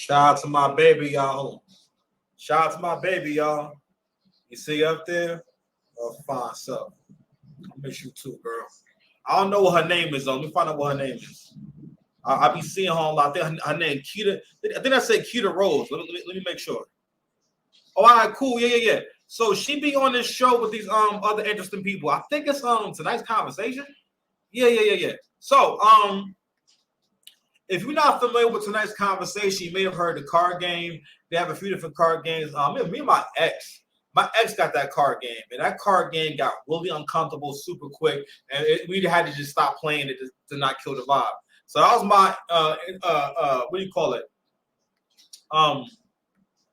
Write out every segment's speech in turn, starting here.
Shout out to my baby, y'all. Shout out to my baby, y'all. You see up there? Oh, fine, so I miss you too, girl. I don't know what her name is, though. Let me find out what her name is. I be seeing her a lot. I think her name Keita. I think I said Keita Rose. Let me make sure. Oh, all right, cool. Yeah. So she be on this show with these other interesting people. I think it's tonight's conversation. Yeah. So if you're not familiar with tonight's conversation, you may have heard the card game. They have a few different card games. Me and my ex got that card game, and that card game got really uncomfortable super quick, and we had to just stop playing it to not kill the vibe. So that was my what do you call it?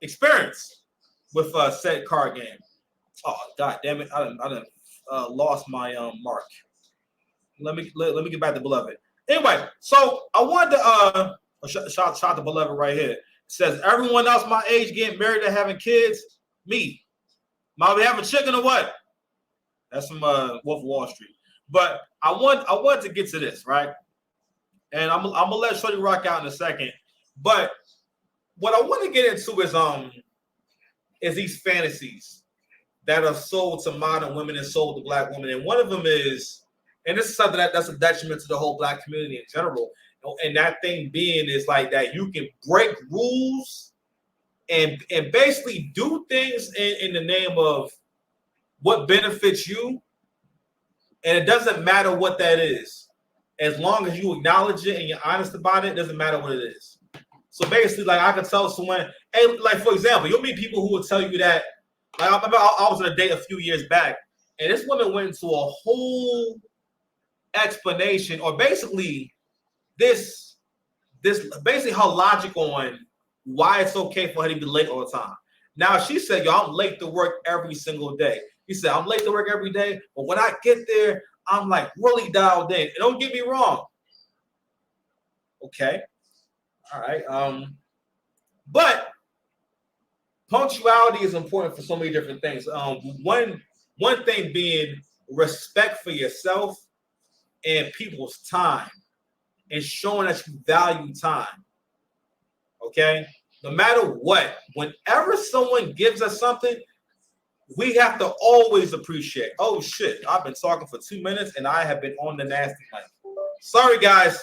Experience with said card game. Oh god damn it! I done lost my mark. Let me get back to Beloved. Anyway, so I wanted to shout to Beloved right here. It says everyone else my age getting married and having kids. Me. Might we having chicken or what? That's from Wolf of Wall Street. But I want to get to this, right? And I'm gonna let Shorty rock out in a second. But what I want to get into is these fantasies that are sold to modern women and sold to black women. And one of them is, and this is something that's a detriment to the whole black community in general. And that thing being is like that you can break rules and basically do things in the name of what benefits you. And it doesn't matter what that is. As long as you acknowledge it and you're honest about it, doesn't matter what it is. So basically, like I can tell someone, hey, like for example, you'll meet people who will tell you that, like I remember I was on a date a few years back, and this woman went into a whole explanation, or basically this basically her logic on why it's okay for her to be late all the time. Now she said, yo, I'm late to work every single day. He said, I'm late to work every day, but when I get there, I'm like really dialed in. And don't get me wrong. Okay. All right. But punctuality is important for so many different things. One thing being respect for yourself and people's time and showing that you value time. Okay. No matter what, whenever someone gives us something, we have to always appreciate. Oh shit! I've been talking for 2 minutes and I have been on the nasty mic. Sorry guys,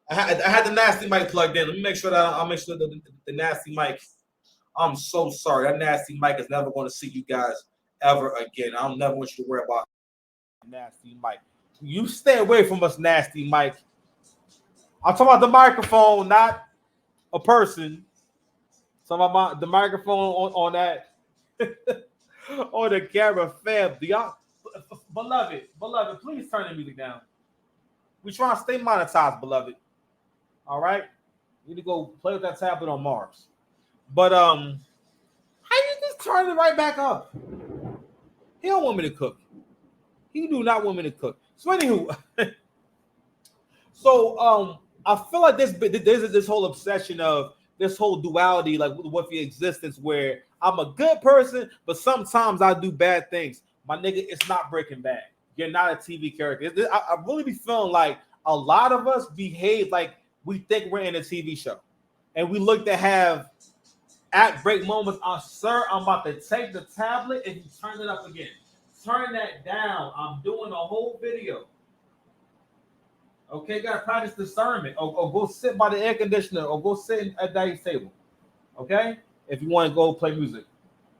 I had the nasty mic plugged in. Let me make sure that I'll make sure that the nasty mic. I'm so sorry. That nasty mic is never going to see you guys ever again. I don't never want you to worry about nasty mic. You stay away from us, nasty mic. I'm talking about the microphone, not a person. Talking about the microphone on that. On the camera, fam. Do y'all, beloved, please turn the music down. We trying to stay monetized, beloved. All right, you need to go play with that tablet on Mars. But how you just turn it right back up? He don't want me to cook. He do not want me to cook. So anywho, I feel like there's this whole obsession of this whole duality, like with your existence, where I'm a good person, but sometimes I do bad things. My nigga, it's not Breaking Bad. You're not a TV character. I really be feeling like a lot of us behave like we think we're in a TV show. And we look to have at break moments. Sir, I'm about to take the tablet and you turn it up again. Turn that down. I'm doing a whole video. Okay, gotta practice discernment. Or go sit by the air conditioner or go sit at that table. Okay? If you want to go play music.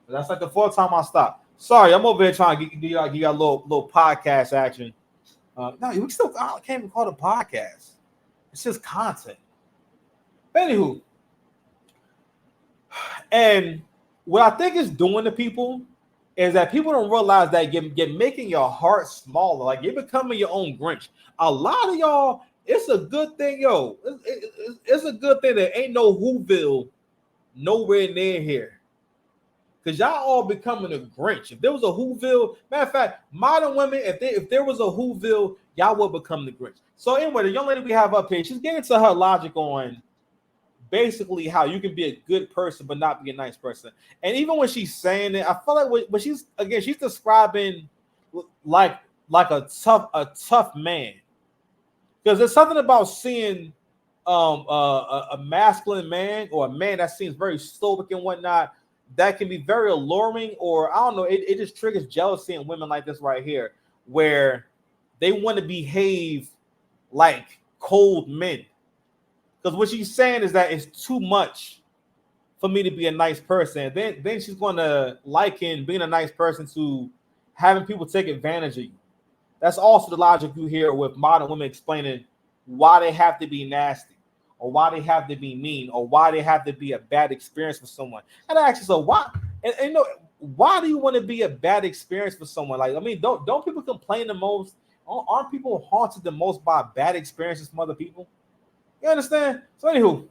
That's like the fourth time I stopped. Sorry, I'm over here trying to give you a little podcast action. No, we still can't even call it a podcast. It's just content. Anywho, and what I think is doing to people is that people don't realize that you're making your heart smaller. Like you're becoming your own Grinch. A lot of y'all, it's a good thing, yo. It's a good thing that ain't no Whoville nowhere near here. Because y'all all becoming a Grinch. If there was a Whoville, matter of fact, modern women, if there was a Whoville, y'all would become the Grinch. So anyway, the young lady we have up here, she's getting to her logic on basically how you can be a good person but not be a nice person. And even when she's saying it, I feel like when she's describing like a tough man. Because there's something about seeing a masculine man or a man that seems very stoic and whatnot, that can be very alluring, or I don't know, it just triggers jealousy in women like this right here, where they want to behave like cold men. Because what she's saying is that it's too much for me to be a nice person. Then she's going to liken being a nice person to having people take advantage of you. That's also the logic you hear with modern women explaining why they have to be nasty, or why they have to be mean, or why they have to be a bad experience for someone. And I ask you, so why? And you know, why do you want to be a bad experience for someone? Like, I mean, don't people complain the most? Aren't people haunted the most by bad experiences from other people? You understand? So anywho,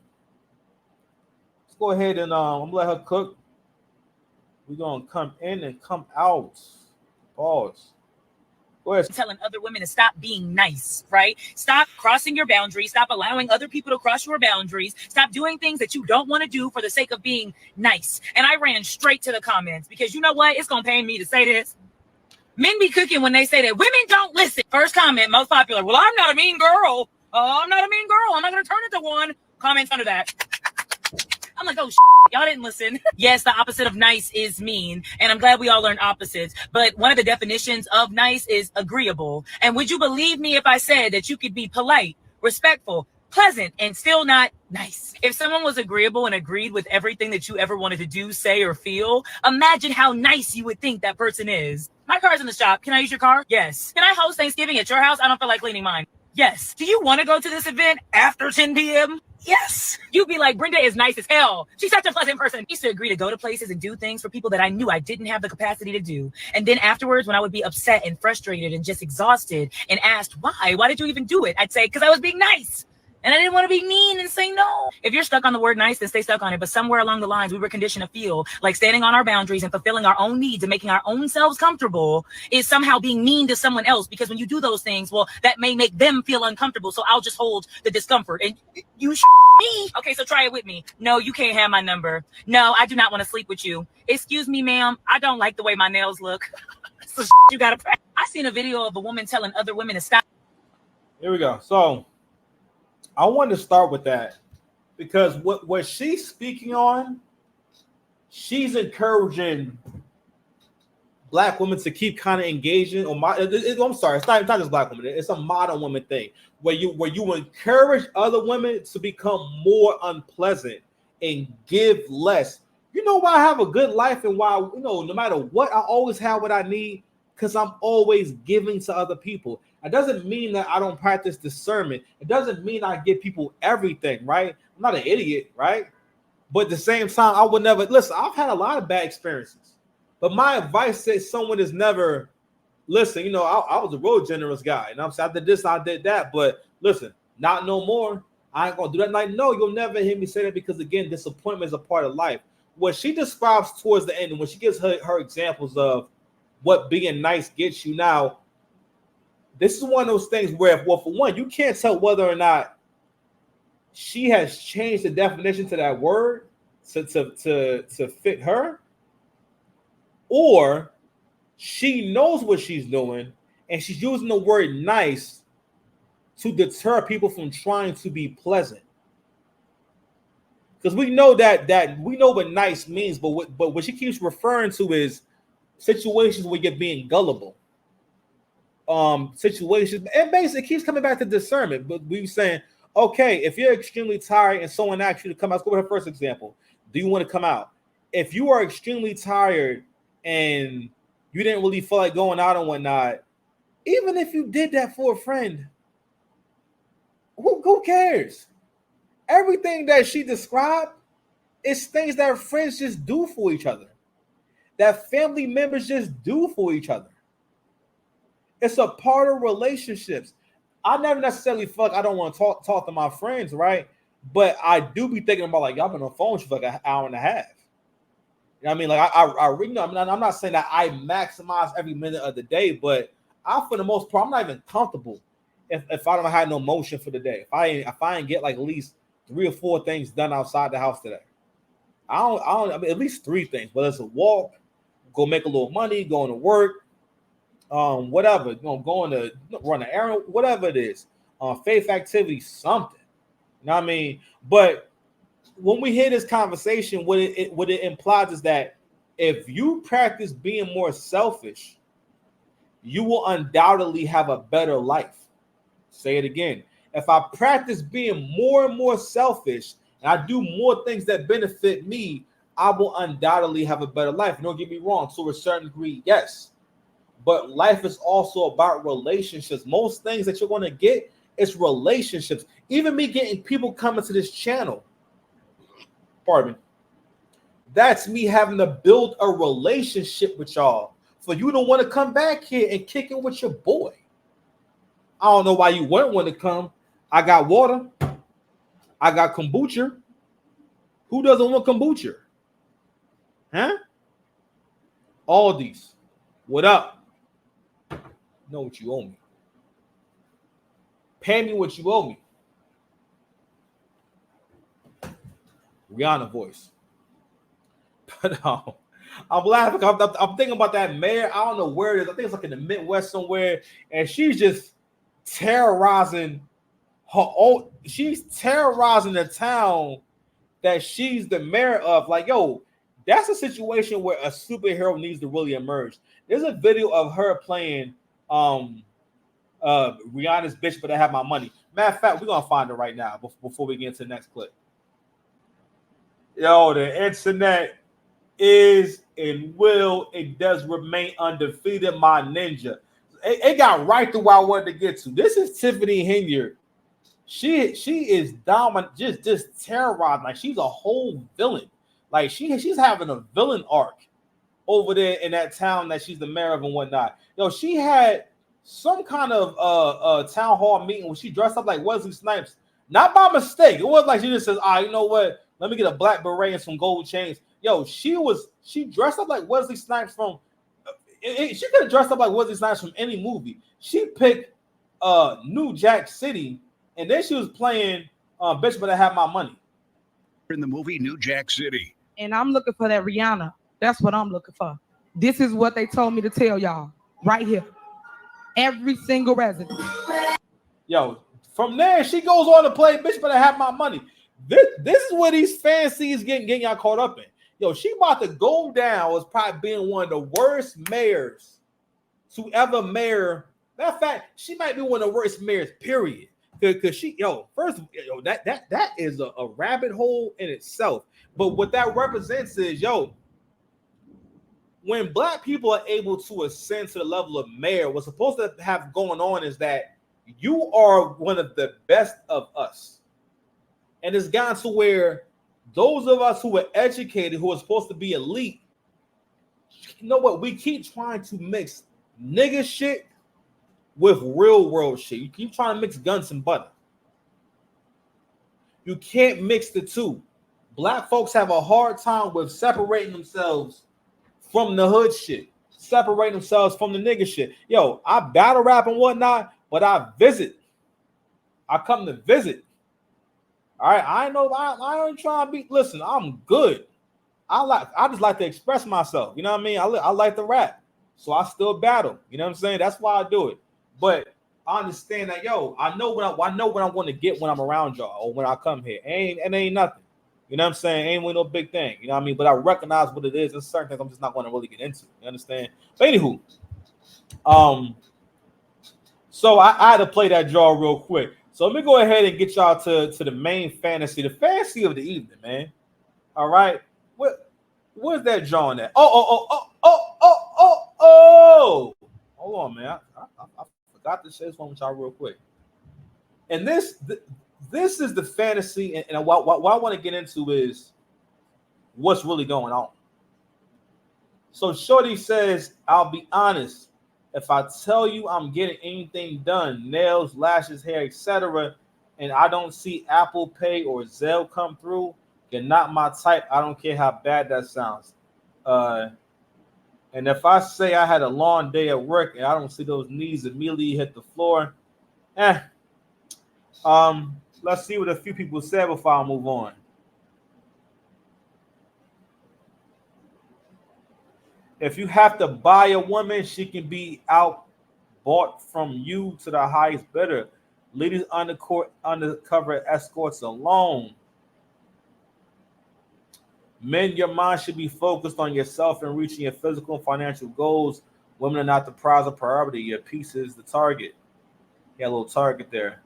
let's go ahead and I'm gonna let her cook. We're gonna come in and come out. Pause. Telling other women to stop being nice, right? Stop crossing your boundaries. Stop allowing other people to cross your boundaries. Stop doing things that you don't want to do for the sake of being nice. And I ran straight to the comments because you know what? It's going to pain me to say this. Men be cooking when they say that women don't listen. First comment, most popular. Well, I'm not a mean girl. I'm not a mean girl. I'm not going to turn into one. Comments under that. I'm like, oh, y'all didn't listen. Yes, the opposite of nice is mean. And I'm glad we all learned opposites. But one of the definitions of nice is agreeable. And would you believe me if I said that you could be polite, respectful, pleasant, and still not nice? If someone was agreeable and agreed with everything that you ever wanted to do, say, or feel, imagine how nice you would think that person is. My car's in the shop. Can I use your car? Yes. Can I host Thanksgiving at your house? I don't feel like cleaning mine. Yes. Do you want to go to this event after 10 p.m.? Yes. You'd be like, Brenda is nice as hell. She's such a pleasant person. I used to agree to go to places and do things for people that I knew I didn't have the capacity to do. And then afterwards, when I would be upset and frustrated and just exhausted and asked, why did you even do it? I'd say, because I was being nice. And I didn't want to be mean and say no. If you're stuck on the word nice, then stay stuck on it. But somewhere along the lines, we were conditioned to feel like standing on our boundaries and fulfilling our own needs and making our own selves comfortable is somehow being mean to someone else. Because when you do those things, well, that may make them feel uncomfortable. So I'll just hold the discomfort. And you me. Okay, so try it with me. No, you can't have my number. No, I do not want to sleep with you. Excuse me, ma'am. I don't like the way my nails look. So you gotta practice. I seen a video of a woman telling other women to stop. Here we go. So I wanted to start with that because what she's speaking on, she's encouraging black women to keep kind of engaging. I'm sorry, it's not just black women. It's a modern woman thing where you encourage other women to become more unpleasant and give less. You know why I have a good life and why, you know, no matter what, I always have what I need because I'm always giving to other people. It doesn't mean that I don't practice discernment. It doesn't mean I give people everything, right? I'm not an idiot, right? But at the same time, I would never listen. I've had a lot of bad experiences, but my advice says someone is never listen. You know, I was a real generous guy, and I'm saying I did this, I did that, but listen, not no more. I ain't gonna do that. Like, no, you'll never hear me say that because again, disappointment is a part of life. What she describes towards the end, and when she gives her examples of what being nice gets you now. This is one of those things where, well, for one, you can't tell whether or not she has changed the definition to that word to fit her, or she knows what she's doing and she's using the word nice to deter people from trying to be pleasant. Because we know that we know what nice means, but what she keeps referring to is situations where you're being gullible. Situations, and basically it keeps coming back to discernment. But we were saying, okay, if you're extremely tired and someone asks you to come out, let's go with her first example. Do you want to come out? If you are extremely tired and you didn't really feel like going out and whatnot, even if you did that for a friend, who cares? Everything that she described is things that friends just do for each other, that family members just do for each other. It's a part of relationships. I never necessarily feel like I don't want to talk to my friends, right? But I do be thinking about like y'all been on the phone for like an hour and a half. You know what I mean? Like I really know. I'm not saying that I maximize every minute of the day, but for the most part, I'm not even comfortable if I don't have no motion for the day. If I ain't get like at least 3 or 4 things done outside the house today. I mean, at least 3 things. Whether it's a walk, go make a little money, going to work. Whatever, going to run an errand, whatever it is, faith activity, something. You know what I mean? But when we hear this conversation, what it implies is that if you practice being more selfish, you will undoubtedly have a better life. Say it again. If I practice being more and more selfish and I do more things that benefit me, I will undoubtedly have a better life. Don't get me wrong, to a certain degree, yes. But life is also about relationships. Most things that you're going to get is relationships. Even me getting people coming to this channel, pardon me, that's me having to build a relationship with y'all for you to want to come back here and kick it with your boy. I don't know why you wouldn't want to come. I got water. I got kombucha. Who doesn't want kombucha? Huh? All these. What up? Know what you owe me. Pay me what you owe me. Rihanna voice. But I'm laughing. I'm thinking about that mayor. I don't know where it is. I think it's like in the Midwest somewhere. And she's just terrorizing her own. She's terrorizing the town that she's the mayor of. Like, yo, that's a situation where a superhero needs to really emerge. There's a video of her playing Rihanna's Bitch, But I Have My Money. Matter of fact, we're gonna find it right now before we get into the next clip. Yo, the internet is and it does remain undefeated, my ninja. It got right to where I wanted to get to. This is Tiffany Henyard. She is dominant, just terrorized. Like, she's a whole villain. Like, she's having a villain arc over there in that town that she's the mayor of and whatnot. Yo, she had some kind of town hall meeting where she dressed up like Wesley Snipes. Not by mistake. It wasn't like she just says, you know what? Let me get a black beret and some gold chains. Yo, she dressed up like Wesley Snipes from. She could have dressed up like Wesley Snipes from any movie. She picked New Jack City, and then she was playing Bitch, But I Have My Money. In the movie New Jack City. And I'm looking for that Rihanna. That's what I'm looking for. This is what they told me to tell y'all right here. Every single resident. Yo, from there, she goes on to play Bitch, But I Have My Money. This is where these fancies getting y'all caught up in. Yo, she about to go down as probably being one of the worst mayors to ever mayor. Matter of fact, she might be one of the worst mayors, period. Because she, first, that is a rabbit hole in itself. But what that represents is, when black people are able to ascend to the level of mayor, what's supposed to have going on is that you are one of the best of us. And it's gotten to where those of us who are educated, who are supposed to be elite, you know what? We keep trying to mix nigga shit with real world shit. You keep trying to mix guns and butter. You can't mix the two. Black folks have a hard time with separating themselves from the hood shit, separating themselves from the nigga shit. Yo, I battle rap and whatnot, but I visit. I come to visit. All right, I ain't trying to be. Listen, I'm good. I just like to express myself. You know what I mean? I like to rap, so I still battle. You know what I'm saying? That's why I do it. But I understand that, I know what I want to get when I'm around y'all or when I come here. It ain't nothing. You know what I'm saying? Ain't really no big thing. You know what I mean? But I recognize what it is. There's certain things I'm just not going to really get into. You understand? But anywho, so I had to play that draw real quick. So let me go ahead and get y'all to the main fantasy, the fantasy of the evening, man. All right. Where's that drawing at? Oh. Hold on, man. I forgot to share this one with y'all real quick. And this is the fantasy, and what I want to get into is what's really going on. So Shorty says, I'll be honest. If I tell you I'm getting anything done, nails, lashes, hair, etc., and I don't see Apple Pay or Zelle come through, you're not my type. I don't care how bad that sounds. And if I say I had a long day at work and I don't see those knees immediately hit the floor, let's see what a few people said before I move on. If you have to buy a woman, she can be out bought from you to the highest bidder. Ladies undercover escorts alone. Men, your mind should be focused on yourself and reaching your physical and financial goals. Women are not the prize or priority. Your piece is the target. Yeah, a little target there.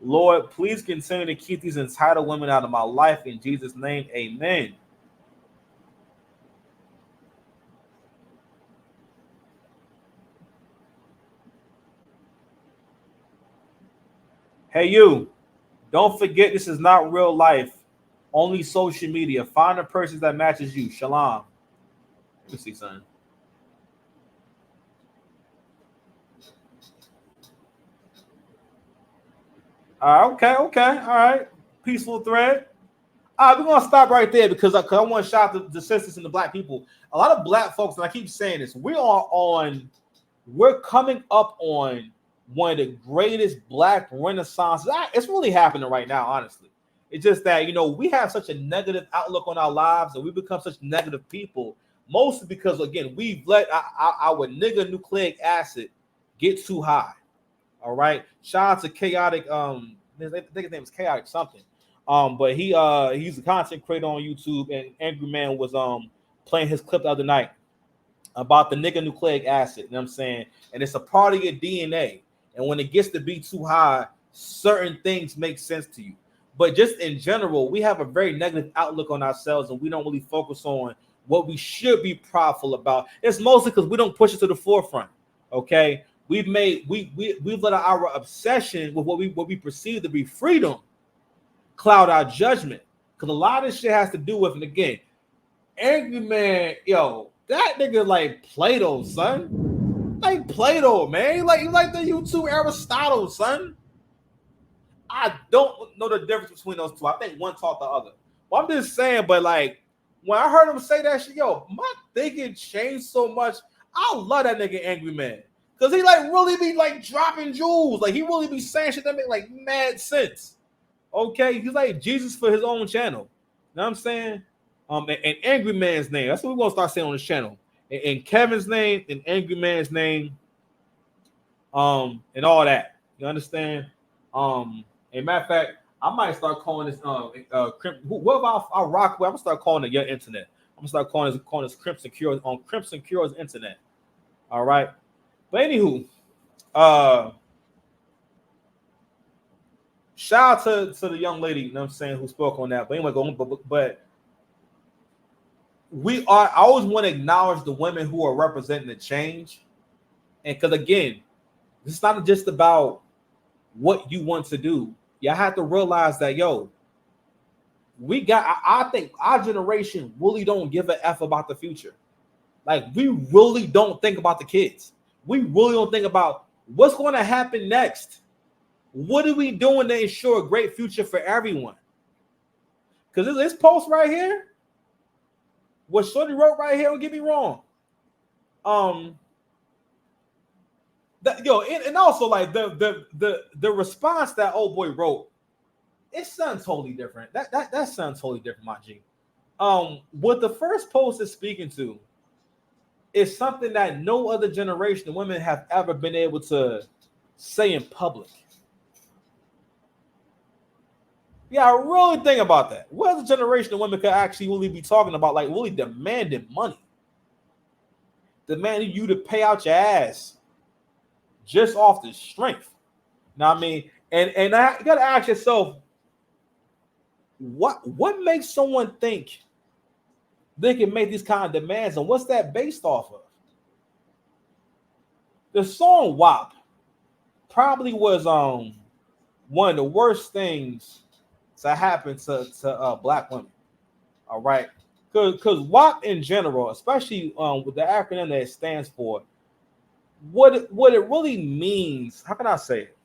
Lord, please continue to keep these entitled women out of my life. In Jesus' name, amen. Hey, you. Don't forget, this is not real life. Only social media. Find a person that matches you. Shalom. Let me see something. All right, okay. All right. Peaceful thread. All right, we're going to stop right there because I want to shout out the sisters and the black people. A lot of black folks, and I keep saying this, we're coming up on one of the greatest black renaissances. It's really happening right now, honestly. It's just that, we have such a negative outlook on our lives and we become such negative people, mostly because, again, we've let our nigga nucleic acid get too high. All right. Shout out to Chaotic. I think his name is Chaotic something. But he's a content creator on YouTube, and Angry Man was playing his clip the other night about the nigga nucleic acid. You know what I'm saying? And it's a part of your DNA. And when it gets to be too high, certain things make sense to you. But just in general, we have a very negative outlook on ourselves, and we don't really focus on what we should be proudful about. It's mostly because we don't push it to the forefront. Okay, we've let our obsession with what we perceive to be freedom cloud our judgment. Because a lot of this shit has to do with, and again, Angry Man, that nigga like Plato, son. Like Plato, man. You like the YouTube Aristotle, son. I don't know the difference between those two. I think one taught the other. But I'm just saying, but like when I heard him say that shit, my thinking changed so much. I love that nigga Angry Man. Because he like really be like dropping jewels. Like he really be saying shit that make like mad sense. Okay, he's like Jesus for his own channel. You know what I'm saying? And Angry Man's name. That's what we're gonna start saying on this channel. And Kevin's name, and Angry Man's name, and all that. You understand? And matter of fact, I might start calling this what about I rock with? I'm gonna start calling it your internet. I'm gonna start calling this Crimson Cure on Crimson Cure's internet. All right. But anywho, shout out to the young lady, you know what I'm saying, who spoke on that. But anyway, but I always want to acknowledge the women who are representing the change. And because again, this is not just about what you want to do. You have to realize that, I think our generation really don't give a F about the future. Like, we really don't think about the kids. We really don't think about what's going to happen next. What are we doing to ensure a great future for everyone? Because this post right here, what Shorty wrote right here, don't get me wrong. And also like the response that old boy wrote, it sounds totally different. That sounds totally different, my G. What the first post is speaking to is something that no other generation of women have ever been able to say in public. Yeah, I really think about that. What other generation of women could actually really be talking about, like really demanding money? Demanding you to pay out your ass just off the strength. Now, I mean, and you gotta ask yourself, what makes someone think they can make these kind of demands, and what's that based off of? The song WAP probably was one of the worst things to happen to black women. All right, because WAP in general, especially with the acronym that it stands for, what it really means, how can I say it?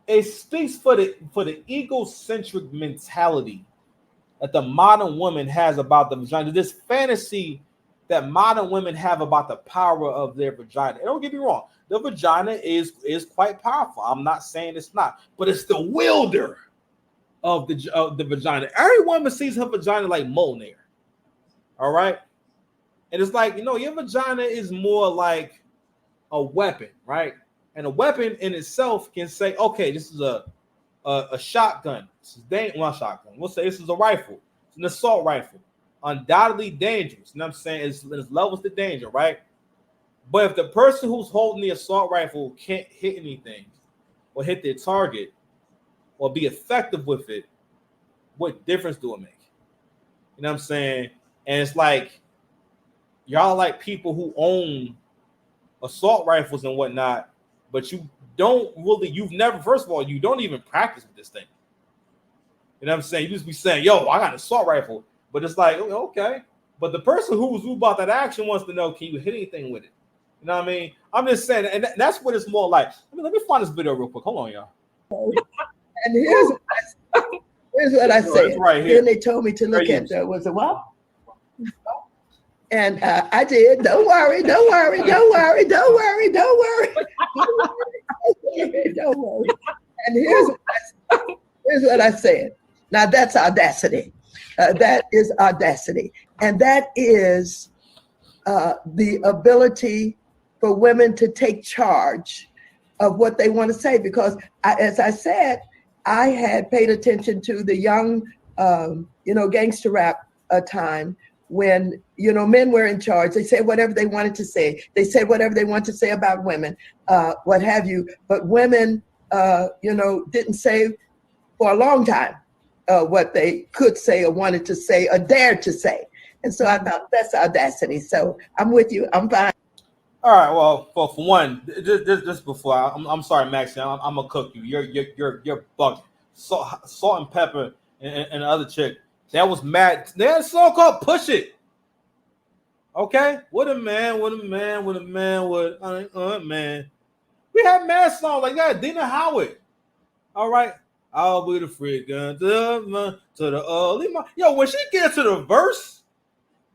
It speaks for the egocentric mentality that the modern woman has about the vagina. This fantasy that modern women have about the power of their vagina. And don't get me wrong, the vagina is quite powerful. I'm not saying it's not, but it's the wielder of the vagina. Every woman sees her vagina like Mjolnir. All right. And it's like, your vagina is more like a weapon, right? And a weapon in itself can say, okay, this is a shotgun. This is well, not shotgun. We'll say this is a rifle. It's an assault rifle. Undoubtedly dangerous. You know what I'm saying? It's levels to danger, right? But if the person who's holding the assault rifle can't hit anything or hit their target or be effective with it, what difference do it make? You know what I'm saying? And it's like, y'all like people who own assault rifles and whatnot, but you don't really, first of all, you don't even practice with this thing. You know what I'm saying? You just be saying, yo, I got an assault rifle. But it's like, okay. But the person who's about that action wants to know, can you hit anything with it? You know what I mean? I'm just saying, and that's what it's more like. Let me find this video real quick. Hold on, y'all. And here's what I said. Right here. Then they told me to look at was a what? And I did. Don't worry. Don't worry. Don't worry. Don't worry. Don't worry. Don't worry. And here's what I said. Now that's audacity. That is audacity, and that is the ability for women to take charge of what they want to say. Because as I said, I had paid attention to the young, gangster rap time when, men were in charge. They said whatever they wanted to say. They said whatever they wanted to say about women, what have you. But women, didn't say for a long time what they could say or wanted to say or dared to say. And so I thought that's audacity. So I'm with you. I'm fine. All right. Well, for one, just before I'm sorry, Max. I'm gonna cook you. You're bugging. Salt and pepper and the other chick. That was mad. They had a song called "Push It." Okay. What a man. What a man. What a man. What a man. We had mad songs like that. Dina Howard. All right. I'll be the freak to the early morning. Yo, when she gets to the verse,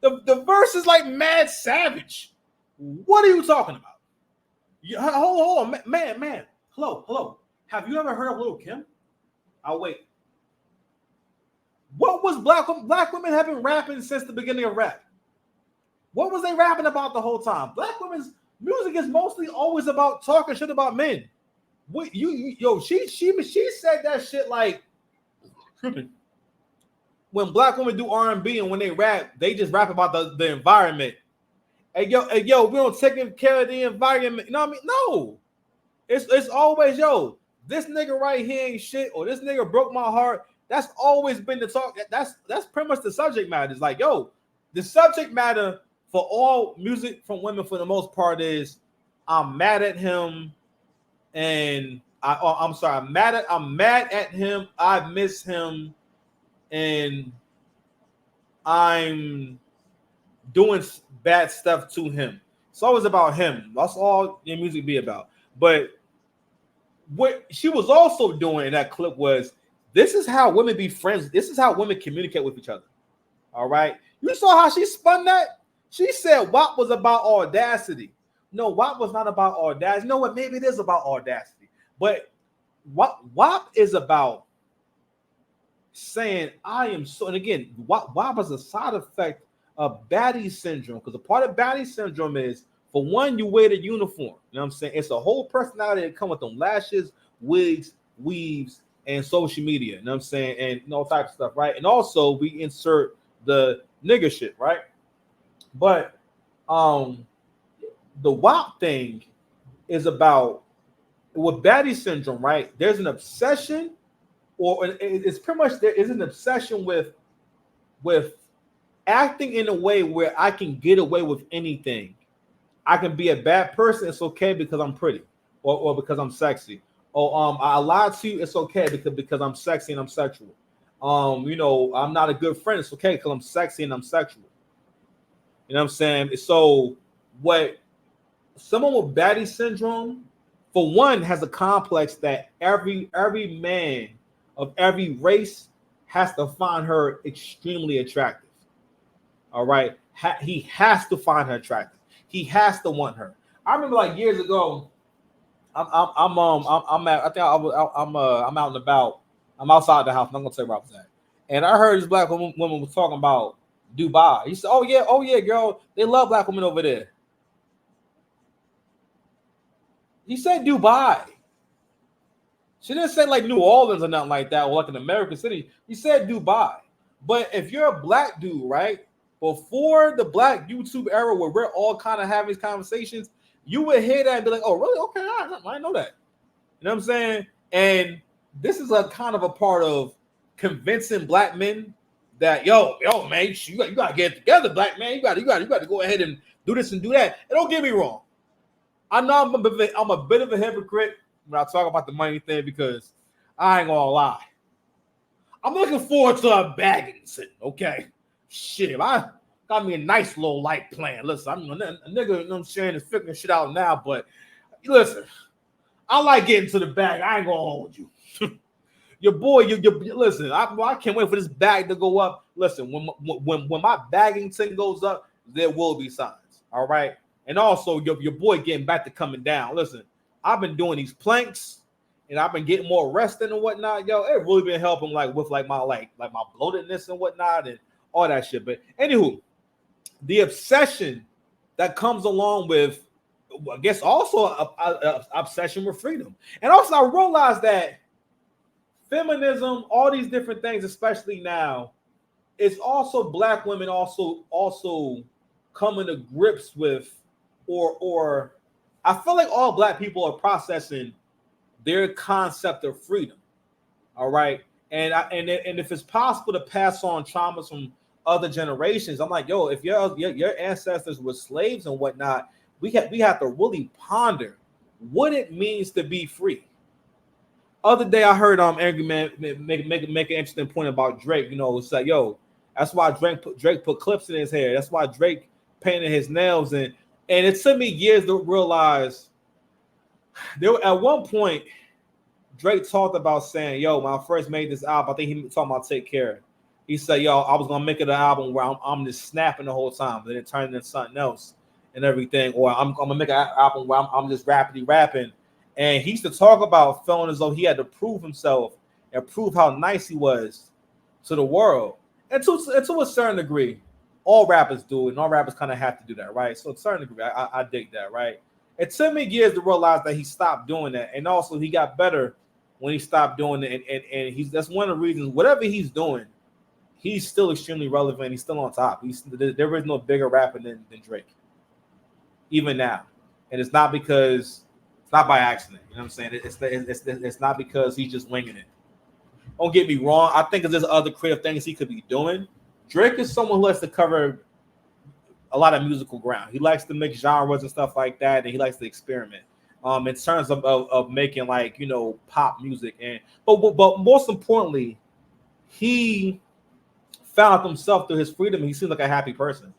the verse is like mad savage. What are you talking about? Hold on, man. Hello. Have you ever heard of Lil' Kim? I'll wait. What was black women have been rapping since the beginning of rap? What was they rapping about the whole time? Black women's music is mostly always about talking shit about men. What she said that shit like when black women do R&B and when they rap, they just rap about the environment. Hey yo, we don't take care of the environment. You know what I mean? No. It's always, yo, this nigga right here ain't shit, or this nigga broke my heart. That's always been the talk. That's pretty much the subject matter. It's like, yo, the subject matter for all music from women for the most part is I'm mad at him. And I'm sorry, I'm mad at him. I miss him, and I'm doing bad stuff to him. It's always about him. That's all your music be about. But what she was also doing in that clip was, this is how women be friends. This is how women communicate with each other. All right. You saw how she spun that? She said WAP was about audacity. No, WAP was not about audacity. You know what? Maybe it is about audacity. But WAP is about saying, I am so, and again, WAP is a side effect of baddie syndrome. Because a part of baddie syndrome is, for one, you wear the uniform. You know what I'm saying? It's a whole personality that comes with them lashes, wigs, weaves, and social media. You know what I'm saying? And all types of stuff, right? And also, we insert the nigga shit, right? But the WAP thing is about, with baddie syndrome, right? There's an obsession, or it's pretty much, there is an obsession with acting in a way where I can get away with anything. I can be a bad person, it's okay because I'm pretty, or because I'm sexy. Or I lied to you, it's okay because I'm sexy and I'm sexual. I'm not a good friend, it's okay because I'm sexy and I'm sexual. You know what I'm saying? So what someone with baddie syndrome, for one, has a complex that every man of every race has to find her extremely attractive. All right, he has to find her attractive. He has to want her. I remember like years ago, I'm out and about. I'm outside the house. I'm not gonna tell you where I was at, and I heard this black woman was talking about Dubai. He said, "Oh yeah, girl, they love black women over there." He said Dubai. She didn't say like New Orleans or nothing like that, or like an American city. He said Dubai. But if you're a black dude, right, before the black YouTube era where we're all kind of having these conversations, you would hear that and be like, oh, really? Okay, I didn't know that. You know what I'm saying? And this is a kind of a part of convincing black men that, yo, man, you got to get it together, black man. You got to go ahead and do this and do that. And don't get me wrong. I know I'm a bit of a hypocrite when I talk about the money thing because I ain't gonna lie. I'm looking forward to a bagging scene, okay? Shit, if I got me a nice little light plan. Listen, I'm a nigga, you know what I'm saying, is figuring shit out now, but listen, I like getting to the bag. I ain't gonna hold you. Your boy, listen, I can't wait for this bag to go up. Listen, when my bagging thing goes up, there will be signs, all right? And also, your boy getting back to coming down. Listen, I've been doing these planks, and I've been getting more resting and whatnot. Yo, it really been helping with my bloatedness and whatnot and all that shit. But anywho, the obsession that comes along with, I guess, also a obsession with freedom. And also, I realized that feminism, all these different things, especially now, it's also black women also coming to grips with, or I feel like all black people are processing their concept of freedom. All right. And if it's possible to pass on traumas from other generations, I'm like, yo, if your ancestors were slaves and whatnot, we have to really ponder what it means to be free. Other day I heard Angry Man make an interesting point about Drake. You know, it's like, yo, that's why Drake put clips in his hair. That's why Drake painted his nails. And it took me years to realize at one point Drake talked about saying, yo, when I first made this album, I think he was talking about Take Care. He said, yo, I was gonna make it an album where I'm just snapping the whole time, but then it turned into something else and everything. Or I'm gonna make an album where I'm just rapidly rapping. And he used to talk about feeling as though he had to prove himself and prove how nice he was to the world. And to a certain degree, all rappers do it, and all rappers kind of have to do that, right? So to a certain degree, I dig that, right? It took me years to realize that he stopped doing that. And also he got better when he stopped doing it. And that's one of the reasons, whatever he's doing, he's still extremely relevant. He's still on top. There is no bigger rapper than Drake, even now. And it's not by accident. You know what I'm saying? It's not because he's just winging it. Don't get me wrong. I think there's other creative things he could be doing. Drake is someone who likes to cover a lot of musical ground. He likes to mix genres and stuff like that, and he likes to experiment. In terms of making, like, you know, pop music, but most importantly, he found himself through his freedom. He seems like a happy person,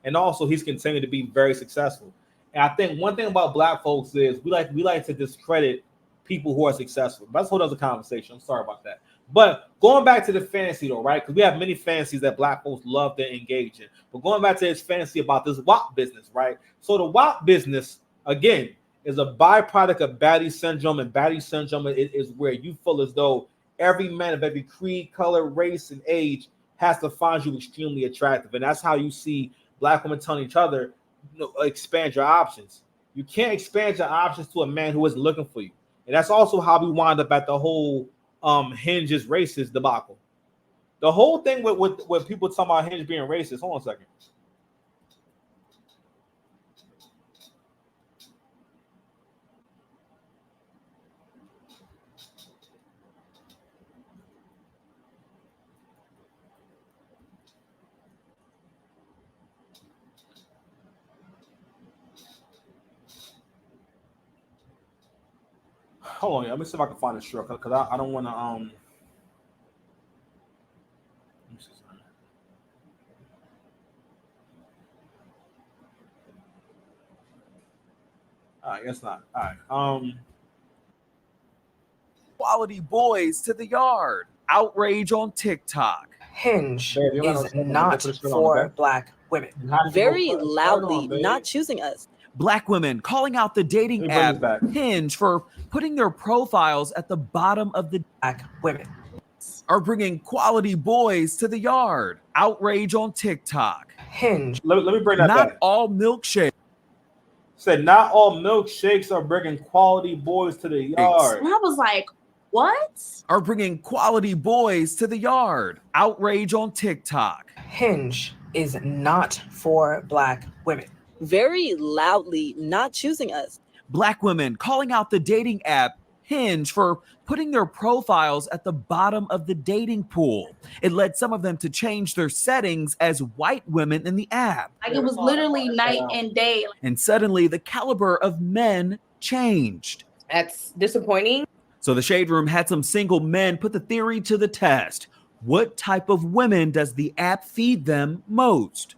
and also he's continued to be very successful. And I think one thing about black folks is we like to discredit people who are successful. That's a whole other conversation. I'm sorry about that. But going back to the fantasy though, right? Because we have many fantasies that black folks love to engage in. But going back to his fantasy about this WAP business, right? So the WAP business, again, is a byproduct of baddie syndrome. And baddie syndrome is where you feel as though every man of every creed, color, race, and age has to find you extremely attractive. And that's how you see black women telling each other, you know, expand your options. You can't expand your options to a man who isn't looking for you. And that's also how we wind up at the whole Hinge is racist debacle. The whole thing with people talking about Hinge being racist. Hold on a second. Hold on, let me see if I can find a shirt because I don't want to Let me see something. All right, guess not. All right. Quality boys to the yard. Outrage on TikTok. Hinge Babe, you is gotta- not put a shirt on, for okay? black women. You have to Very go put a shirt loudly on, babe. not choosing us. Black women calling out the dating Let me bring app this back. Hinge for putting their profiles at the bottom of the Black women. are bringing quality boys to the yard. Outrage on TikTok. Hinge Let me bring that Not back. all milkshake. Said not all milkshakes are bringing quality boys to the yard. And I was like, what? Are bringing quality boys to the yard. Outrage on TikTok. Hinge is not for Black women. Very loudly not choosing us. Black women calling out the dating app Hinge for putting their profiles at the bottom of the dating pool. It led some of them to change their settings as white women in the app. Like it was literally night and day. And suddenly the caliber of men changed. That's disappointing. So the Shade Room had some single men put the theory to the test. What type of women does the app feed them most?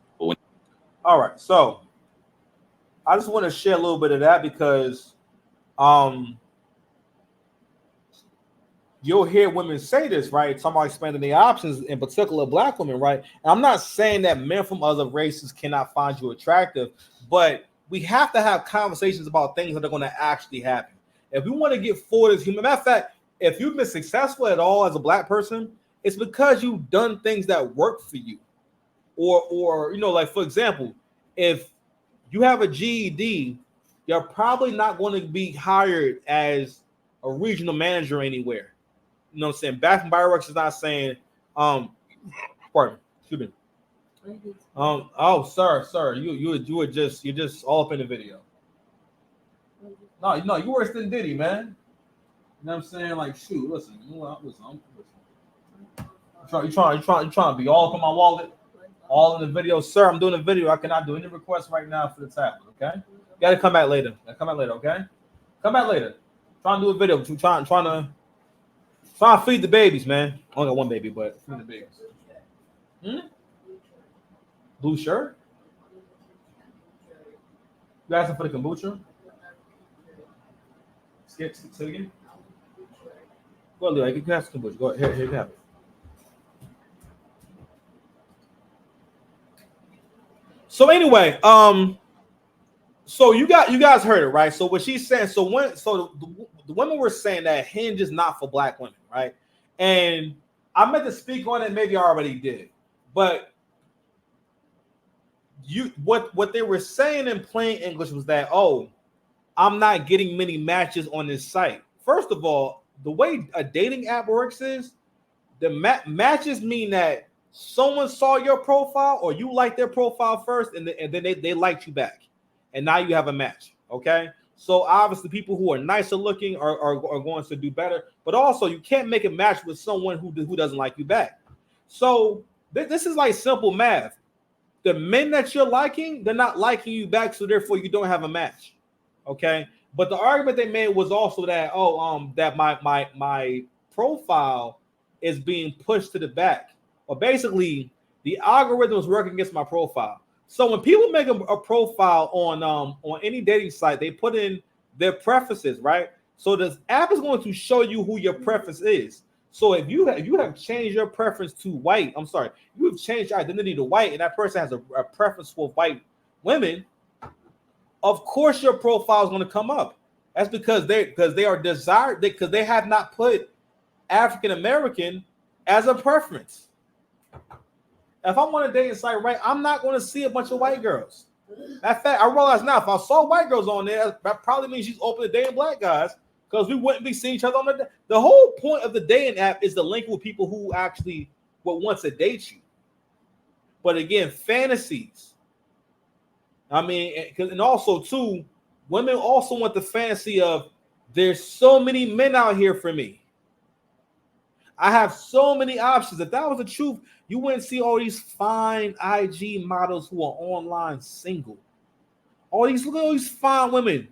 All right, so I just want to share a little bit of that because you'll hear women say this, right? Talking about expanding the options, in particular Black women, right? And I'm not saying that men from other races cannot find you attractive, but we have to have conversations about things that are going to actually happen. If we want to get forward as human, matter of fact, if you've been successful at all as a Black person, it's because you've done things that work for you. Or you know, like for example, if you have a GED, you're probably not going to be hired as a regional manager anywhere. You know what I'm saying? Bath and Body Works is not saying, pardon me, excuse me. Oh, sir, you're just all up in the video. No, you worse than Diddy, man. You know what I'm saying? Like, shoot, listen. You trying to be all up in my wallet, all in the video, sir. I'm doing a video. I cannot do any requests right now for the tablet. Okay, you got to come back later. Okay, come back later. Trying to do a video. Trying to feed the babies, man. I only got one baby, but feed the babies. Blue shirt. You asking for the kombucha? Skip again. Go ahead, you can ask the kombucha. Go ahead, here you have it. So anyway, so you guys heard it, right? So what she's saying, the women were saying that Hinge is not for Black women, right? And I meant to speak on it, maybe I already did, but what they were saying in plain English was that, oh, I'm not getting many matches on this site. First of all, the way a dating app works is the matches mean that someone saw your profile or you liked their profile first, and then they liked you back, and now you have a match. Okay, so obviously people who are nicer looking are going to do better, but also you can't make a match with someone who doesn't like you back. So this is like simple math. The men that you're liking, they're not liking you back, so therefore you don't have a match. Okay, but the argument they made was also that that my profile is being pushed to the back. Or basically, the algorithm is working against my profile. So when people make a profile on any dating site, they put in their preferences, right? So the app is going to show you who your preference is. So if you have changed your preference to white, you have changed your identity to white, and that person has a preference for white women, of course your profile is going to come up. That's because they are desired, because they have not put African American as a preference. If I'm on a dating site, right, I'm not going to see a bunch of white girls. That fact, I realize now, if I saw white girls on there, that probably means she's open to dating Black guys, because we wouldn't be seeing each other on the whole point of the dating app is to link with people who actually would want to date you. But again, fantasies. I mean, and also too, women also want the fantasy of there's so many men out here for me. I have so many options. If that was the truth, you wouldn't see all these fine IG models who are online single. Look at all these fine women.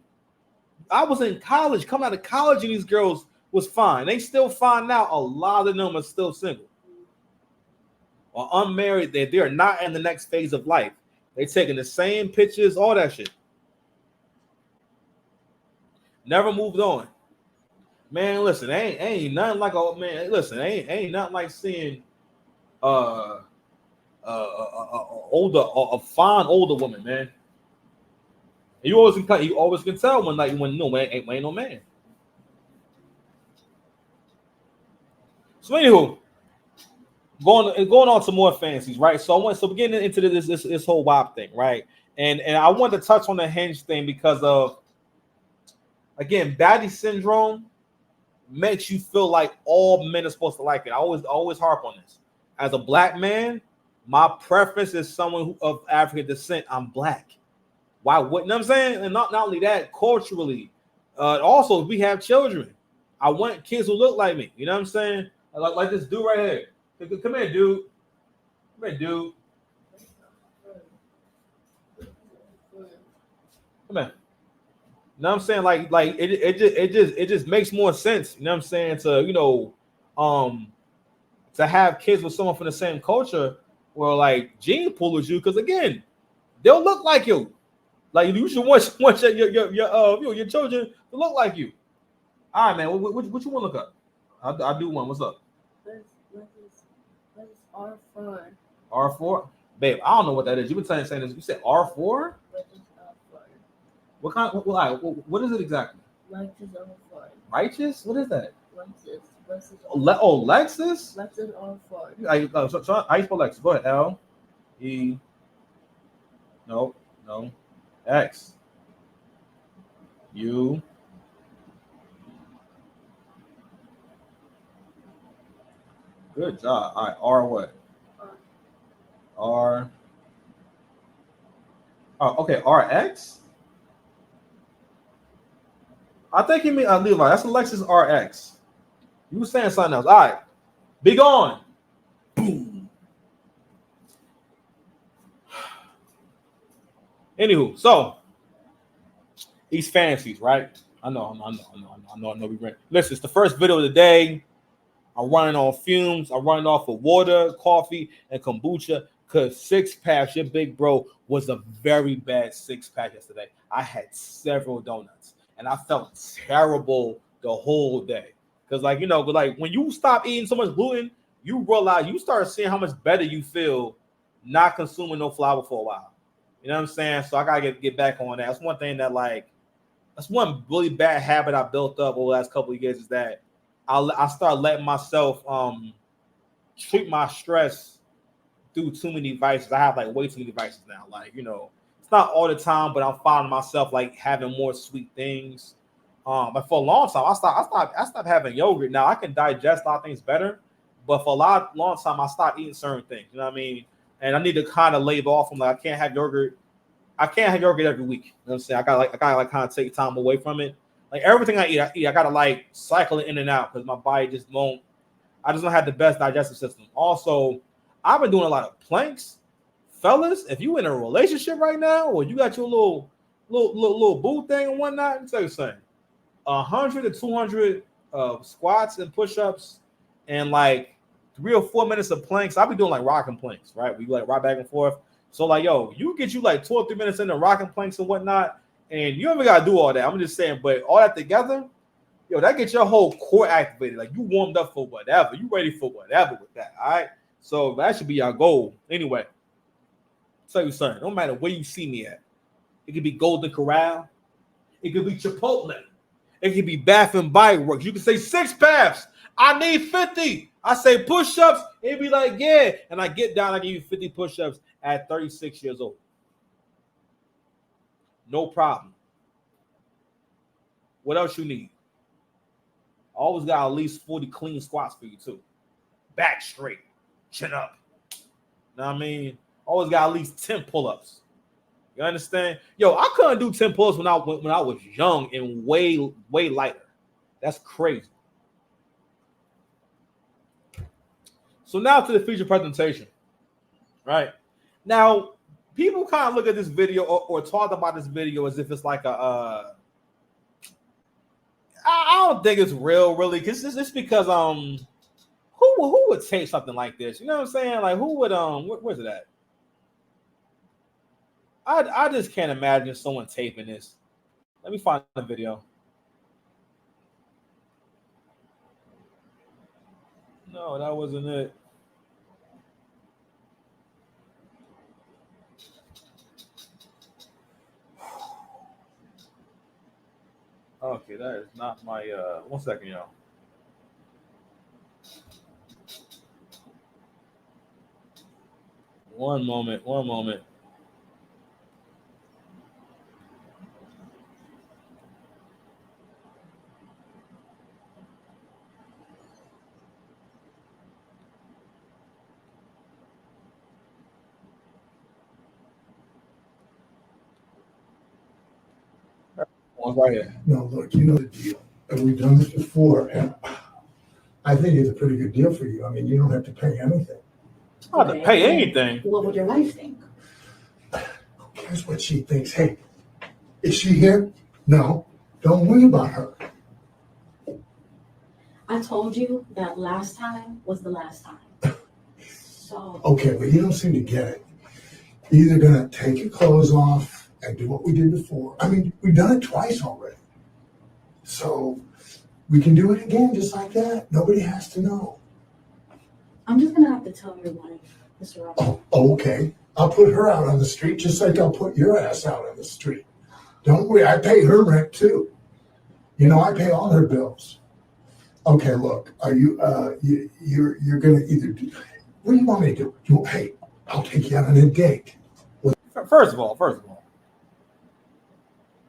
I was in college, coming out of college, and these girls was fine. They still fine now. A lot of them are still single or unmarried. They are not in the next phase of life. They taking the same pictures, all that shit. Never moved on. Man, listen, ain't nothing like ain't nothing like seeing a fine older woman, man. And you always can tell when ain't no man. So anywho, going on to more fancies, right? So we're getting into this whole WAP thing, right? And I wanted to touch on the Hinge thing because of, again, baddie syndrome makes you feel like all men are supposed to like it. I always harp on this. As a black man, my preference is someone of African descent. I'm black. Why wouldn't, you know what I'm saying? And not only that, culturally, also we have children. I want kids who look like me. You know what I'm saying? Like this dude right here. Come here, dude. Come here, dude. Come here. You know what I'm saying? Like it just makes more sense. You know what I'm saying? To to have kids with someone from the same culture, or like gene pool as you, because again, they'll look like you. Like you should want your children to look like you. All right, man. What you want to look up? I do one. What's up? What is R4? R4, babe. I don't know what that is. You've been saying this. You said R4. What is R4? What kind? What is it exactly? Lexus R4. Righteous? What is that? Lexus Lexus. Lexus R4. I spell Lexus. Go ahead. L E. No. X. U. Good job. All right. R what? R. Oh, okay. RX. I think you mean Levi. That's a Lexus RX. You were saying something else. All right. Be gone. Boom. Anywho, so these fantasies, right? I know. We ran. Listen, it's the first video of the day. I'm running on fumes. I'm running off of water, coffee, and kombucha. Because 6-pack, your big bro was a very bad 6-pack yesterday. I had several donuts, and I felt terrible the whole day. Because, like when you stop eating so much gluten, you realize, you start seeing how much better you feel not consuming no flour for a while. You know what I'm saying? So I gotta get back on that. That's one thing that's one really bad habit I built up over the last couple of years, is that I start letting myself treat my stress through too many devices. I have like way too many devices now. Like, it's not all the time, but I'm finding myself like having more sweet things. But for a long time, I stopped having yogurt. Now I can digest a lot of things better, but for a long time, I stopped eating certain things. You know what I mean? And I need to kind of lay off from, like, I can't have yogurt. I can't have yogurt every week. You know what I'm saying? I gotta kind of take time away from it. Like everything I eat, I gotta like cycle it in and out, because my body just won't. I just don't have the best digestive system. Also, I've been doing a lot of planks, fellas. If you in a relationship right now, or you got your little boo thing and whatnot, let me tell you something. 100 to 200 squats and push-ups, and like 3 or 4 minutes of planks. I'll be doing like rocking planks, right? We like rock back and forth. So like, yo, you get you like 2 or 3 minutes into rocking planks and whatnot, and you don't even gotta do all that. I'm just saying, but all that together, yo, that gets your whole core activated. Like, you warmed up for whatever. You ready for whatever with that. All right. So that should be our goal. Anyway, I'll tell you something. No matter where you see me at, it could be Golden Corral, it could be Chipotle, it could be Bath and Body Works. You can say 6 paths. I need 50. I say push-ups. It'd be like, yeah. And I get down, I give you 50 push-ups at 36 years old. No problem. What else you need? Always got at least 40 clean squats for you too. Back straight, chin up. You know what I mean? Always got at least 10 pull-ups. You understand? Yo, I couldn't do 10 pull-ups when I was young and way lighter. That's crazy. So now to the feature presentation. Right? Now, people kind of look at this video or talk about this video as if it's like I don't think it's real, really, because it's because who would tape something like this? You know what I'm saying? Like, who would where's it at? I just can't imagine someone taping this. Let me find the video. No, that wasn't it. Okay, that is not my 1 second, y'all. One moment. One's right here. No, look, you know the deal. And we've done this before, and I think it's a pretty good deal for you. I mean, you don't have to pay anything. I don't have to pay anything. What would your wife think? Who cares what she thinks? Hey, is she here? No. Don't worry about her. I told you that last time was the last time. So. Okay, but you don't seem to get it. You're either gonna take your clothes off and do what we did before. I mean, we've done it twice already. So we can do it again just like that. Nobody has to know. I'm just gonna have to tell your wife, Mr. Robert. Oh, okay. I'll put her out on the street just like I'll put your ass out on the street. Don't worry, I pay her rent too. You know, I pay all her bills. Okay, look, are you you're gonna either do, what do you want me to do? Hey, I'll take you out on a date. First of all,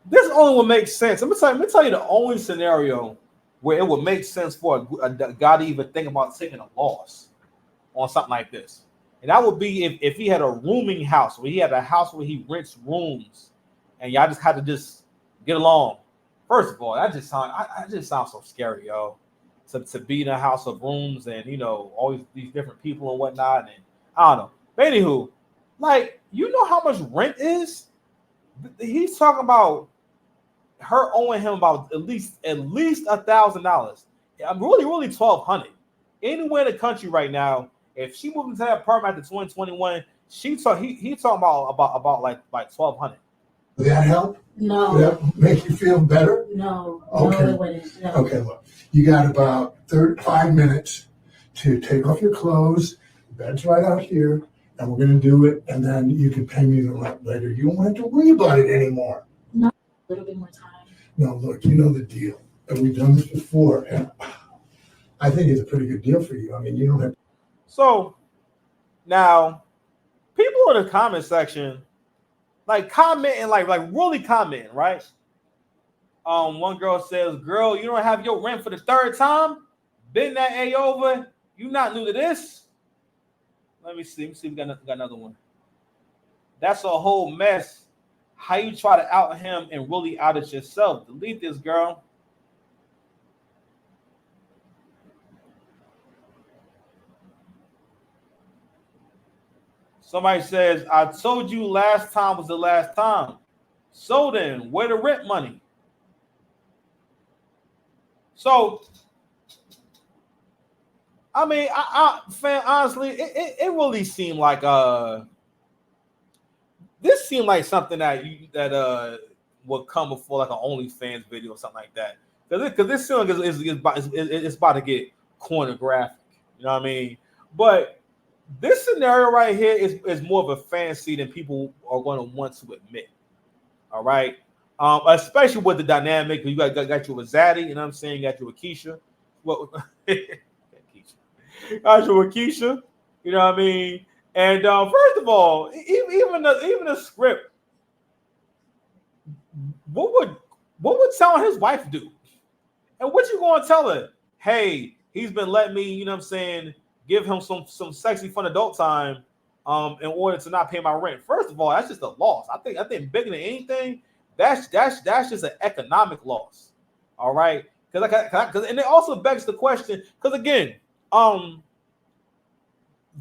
this only would make sense. Let me tell you the only scenario where it would make sense for a guy to even think about taking a loss on something like this. And that would be if he had a rooming house, where he had a house where he rents rooms and y'all just had to just get along. First of all, that just sounds so scary, yo. To be in a house of rooms and, you know, all these different people and whatnot. And I don't know. But anywho, like, you know how much rent is? He's talking about her owing him about at least $1,000. I'm really $1,200. Anywhere in the country right now, if she moved into that apartment after 2021, he talking about like $1,200. Does that help? No. Does that make you feel better? No. Okay. No, it wouldn't. No. Okay, look, you got about 35 minutes to take off your clothes. The bed's right out here, and we're going to do it, and then you can pay me the rent later. You don't have to worry about it anymore. No. A little bit more time. No, look, you know the deal. And we've done this before, and I think it's a pretty good deal for you. I mean, you don't have to. So now people in the comment section like commenting, like really commenting, right? One girl says, "Girl, you don't have your rent for the third time. Been that A over. You not new to this." Let me see. We got another one. That's a whole mess. How you try to out him and really out it yourself? Delete this, girl. Somebody says, "I told you last time was the last time. So then, where the rent money?" So, I mean, fam, honestly, it really seemed like this seemed like something that would come before like an OnlyFans video or something like that. Because this seems like it's about to get pornographic. You know what I mean? But this scenario right here is more of a fantasy than people are going to want to admit. All right. Especially with the dynamic. You got you with Zaddy, you know what I'm saying? You got you with Keisha. Well, got you with Keisha, you know what I mean? And first of all, even the script, what would telling his wife do? And what you going to tell her? Hey, he's been letting me, you know what I'm saying, give him some sexy fun adult time in order to not pay my rent. First of all, that's just a loss. I think bigger than anything, that's just an economic loss. All right, because and it also begs the question, because again,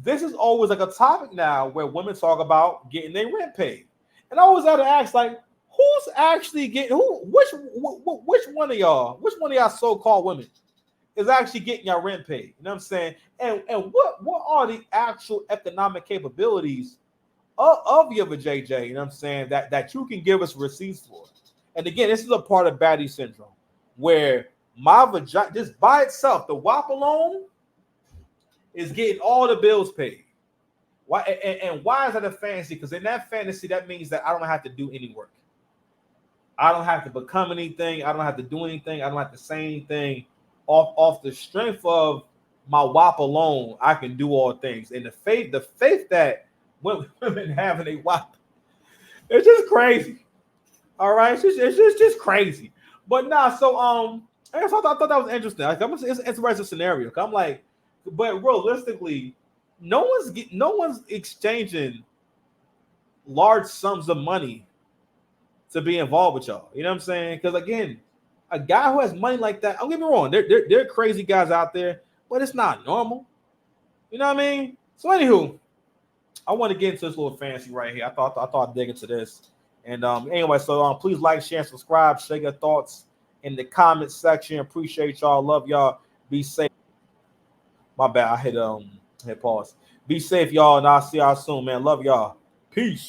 this is always like a topic now where women talk about getting their rent paid, and I always have to ask, like, who's actually getting which one of y'all so-called women is actually getting your rent paid? You know what I'm saying? And what are the actual economic capabilities of your JJ? You know what I'm saying? That you can give us receipts for. And again, this is a part of baddie syndrome, where my vagina, just by itself, the WAP alone is getting all the bills paid. Why? And why is that a fantasy? Because in that fantasy, that means that I don't have to do any work. I don't have to become anything. I don't have to do anything. I don't have to say anything. Off the strength of my WAP alone, I can do all things. And the faith that women having a WAP. It's just crazy. All right, it's just crazy. But nah, so I thought that was interesting. Like, it's an interesting scenario. I'm like, but realistically, no one's exchanging large sums of money to be involved with y'all. You know what I'm saying? Because again, a guy who has money like that, don't get me wrong, there are crazy guys out there, but it's not normal. You know what I mean? So anywho, I want to get into this little fantasy right here. I thought I'd dig into this. And anyway, so please like, share, and subscribe. Share your thoughts in the comment section. Appreciate y'all. Love y'all. Be safe. My bad. I hit pause. Be safe, y'all, and I'll see y'all soon, man. Love y'all. Peace.